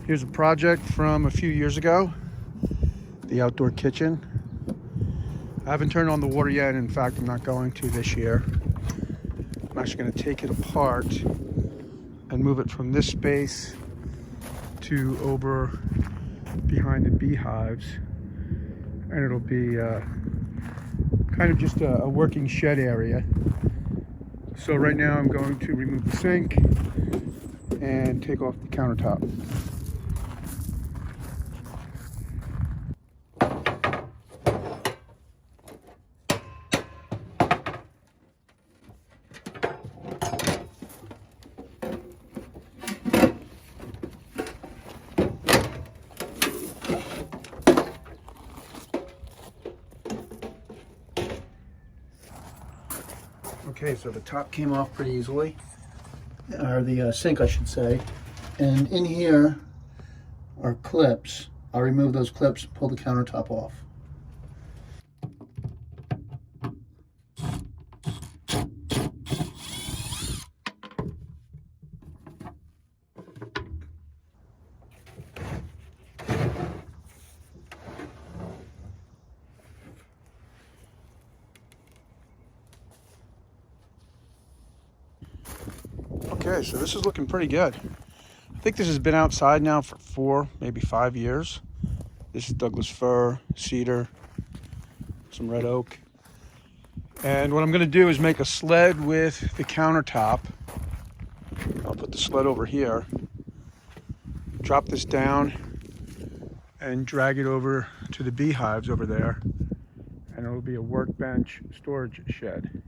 Here's a project from a few years ago, the outdoor kitchen. I haven't turned on the water yet. In fact, I'm not going to this year. I'm actually going to take it apart and move it from this space to over behind the beehives. And it'll be kind of just a working shed area. So right now I'm going to remove the sink and take off the countertop. Okay, so the top came off pretty easily, or the sink I should say, and in here are clips. I'll remove those clips and pull the countertop off. Okay, so this is looking pretty good. I think this has been outside now for 4, maybe 5 years. This is Douglas fir, cedar, some red oak. And what I'm going to do is make a sled with the countertop. I'll put the sled over here, drop this down, and drag it over to the beehives over there. And it'll be a workbench storage shed.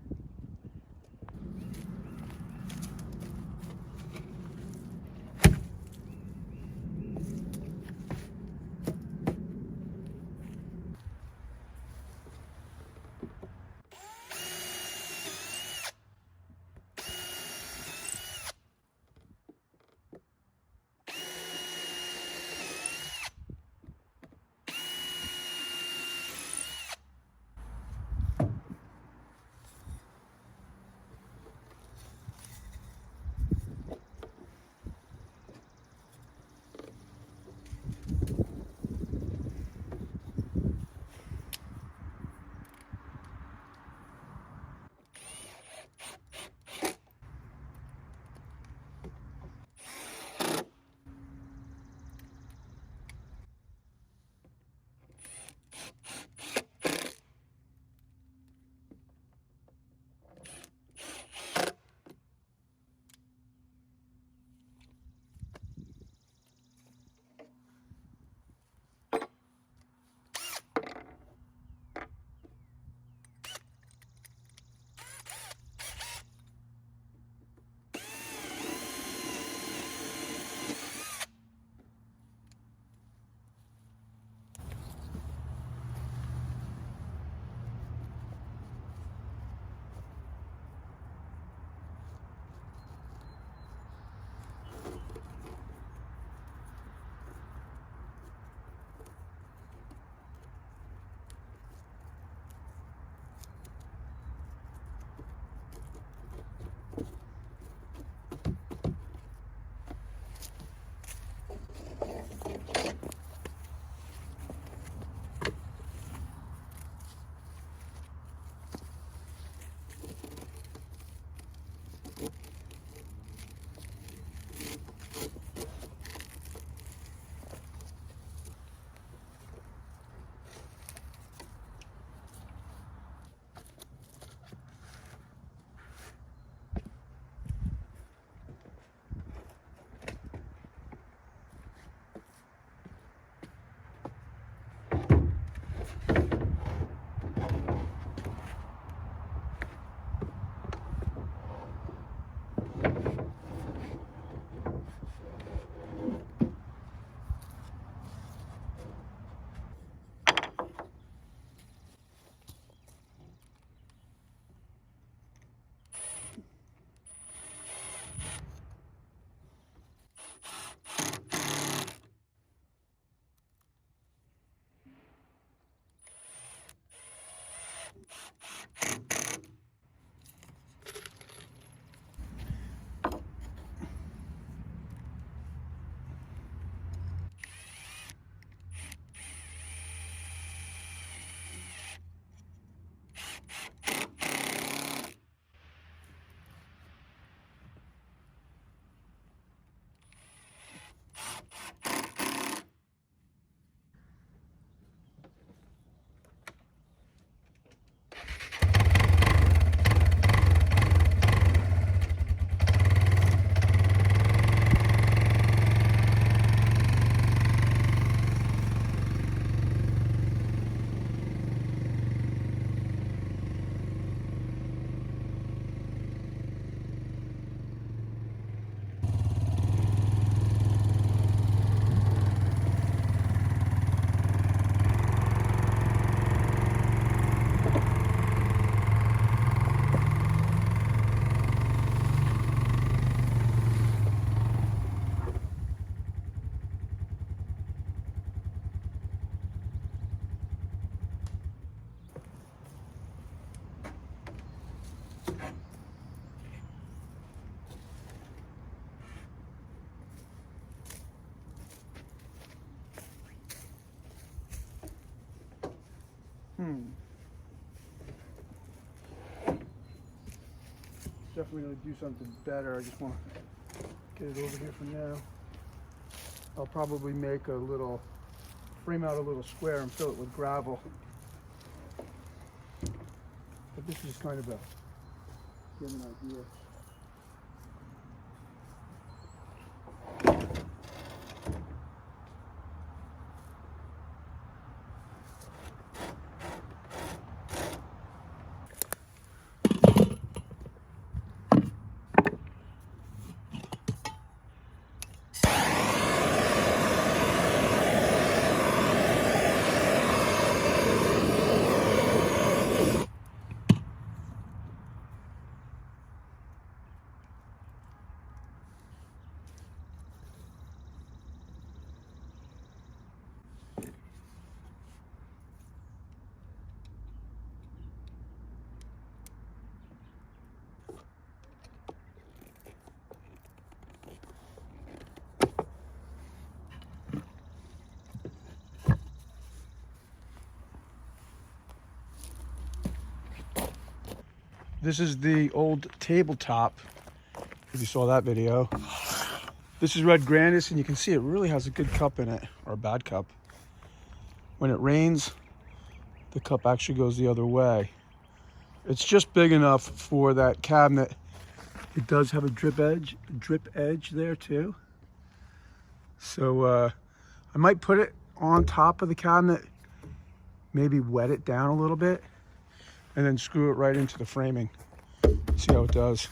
Definitely going to do something better. I just want to get it over here for now. I'll probably make a little, frame out a little square and fill it with gravel. But this is kind of a, give an idea. This is the old tabletop, if you saw that video. This is red granite, and you can see it really has a good cup in it, or a bad cup. When it rains, the cup actually goes the other way. It's just big enough for that cabinet. It does have a drip edge there too. So I might put it on top of the cabinet, maybe wet it down a little bit, and then screw it right into the framing. See how it does.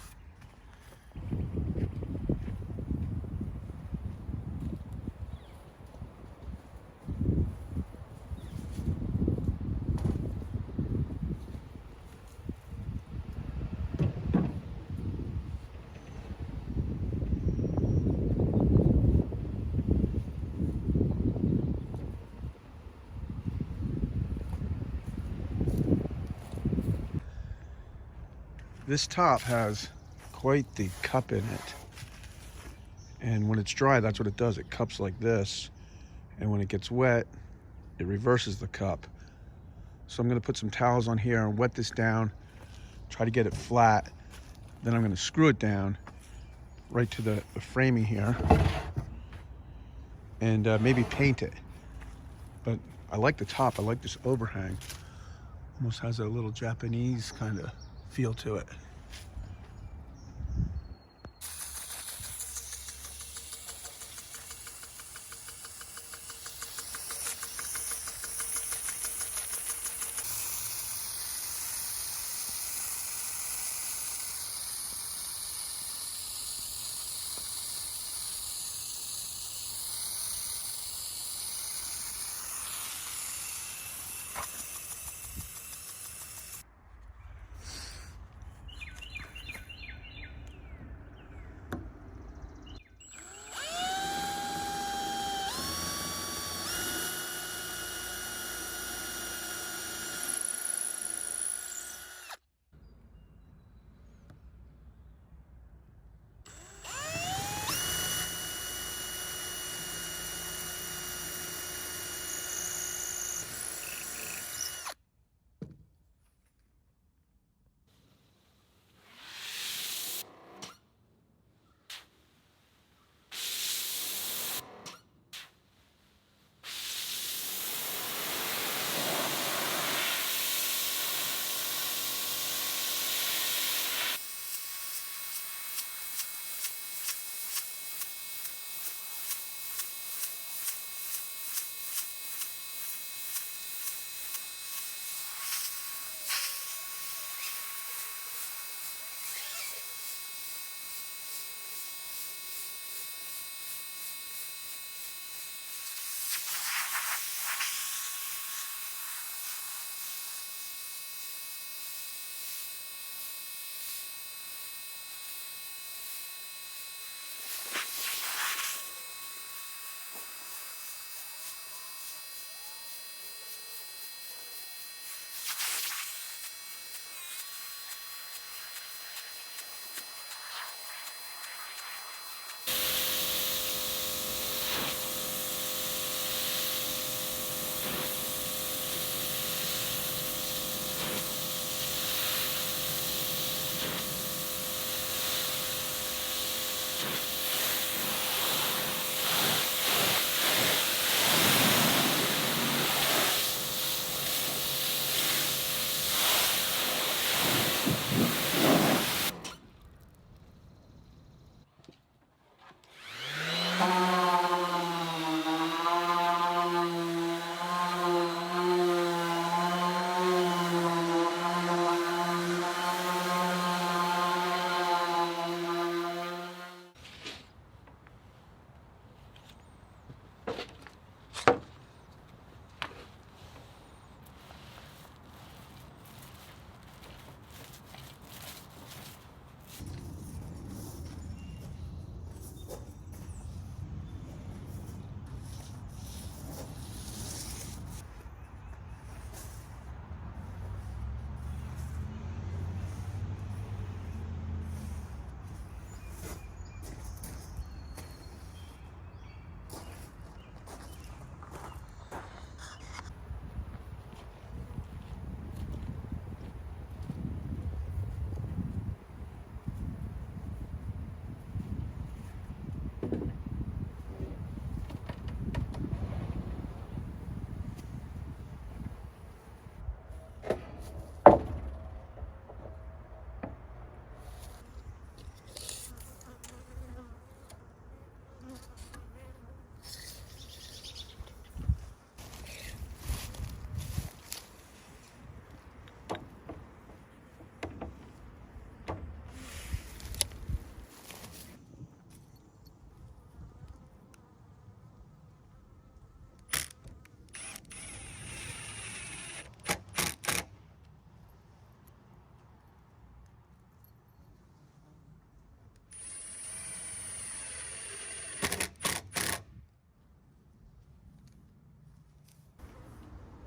This top has quite the cup in it. And when it's dry, that's what it does. It cups like this. And when it gets wet, it reverses the cup. So I'm gonna put some towels on here and wet this down, try to get it flat. Then I'm gonna screw it down right to the framing here and maybe paint it. But I like the top, I like this overhang. Almost has a little Japanese kind of feel to it.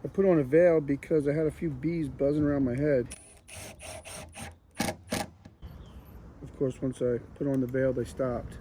I put on a veil because I had a few bees buzzing around my head. Of course, once I put on the veil, they stopped.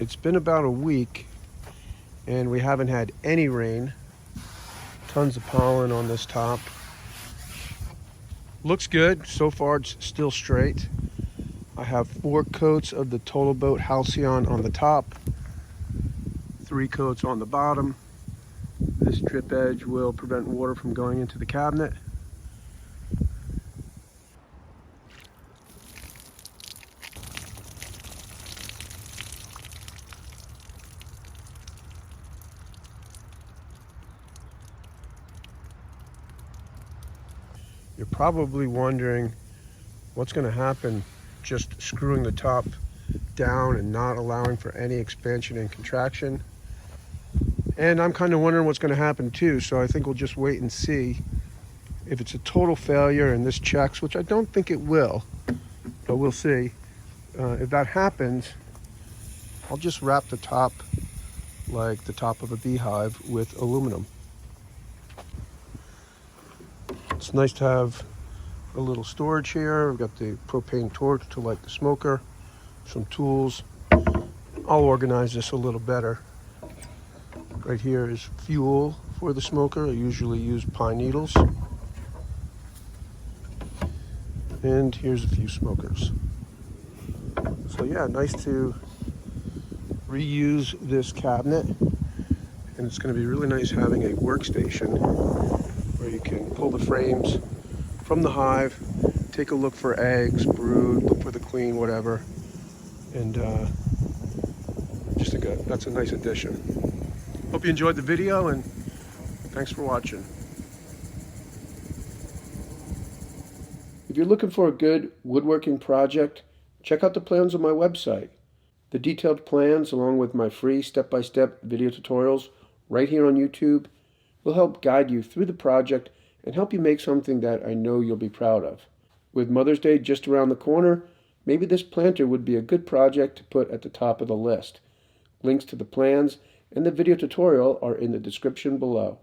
It's been about a week and we haven't had any rain. Tons of pollen on this top. Looks good. So far it's still straight. I have 4 coats of the Total Boat Halcyon on the top, 3 coats on the bottom. This drip edge will prevent water from going into the cabinet. You're probably wondering what's going to happen just screwing the top down and not allowing for any expansion and contraction. And I'm kind of wondering what's going to happen too, so I think we'll just wait and see. If it's a total failure and this checks, which I don't think it will, but we'll see. If that happens, I'll just wrap the top like the top of a beehive with aluminum. It's nice to have a little storage here. I've got the propane torch to light the smoker, some tools. I'll organize this a little better. Right here is fuel for the smoker. I usually use pine needles. And here's a few smokers. So yeah, nice to reuse this cabinet. And it's going to be really nice having a workstation where you can pull the frames from the hive, take a look for eggs, brood, look for the queen, whatever. And just think that's a nice addition. Hope you enjoyed the video and thanks for watching. If you're looking for a good woodworking project, check out the plans on my website. The detailed plans, along with my free step-by-step video tutorials right here on YouTube, will help guide you through the project and help you make something that I know you'll be proud of. With Mother's Day just around the corner, maybe this planter would be a good project to put at the top of the list. Links to the plans and the video tutorial are in the description below.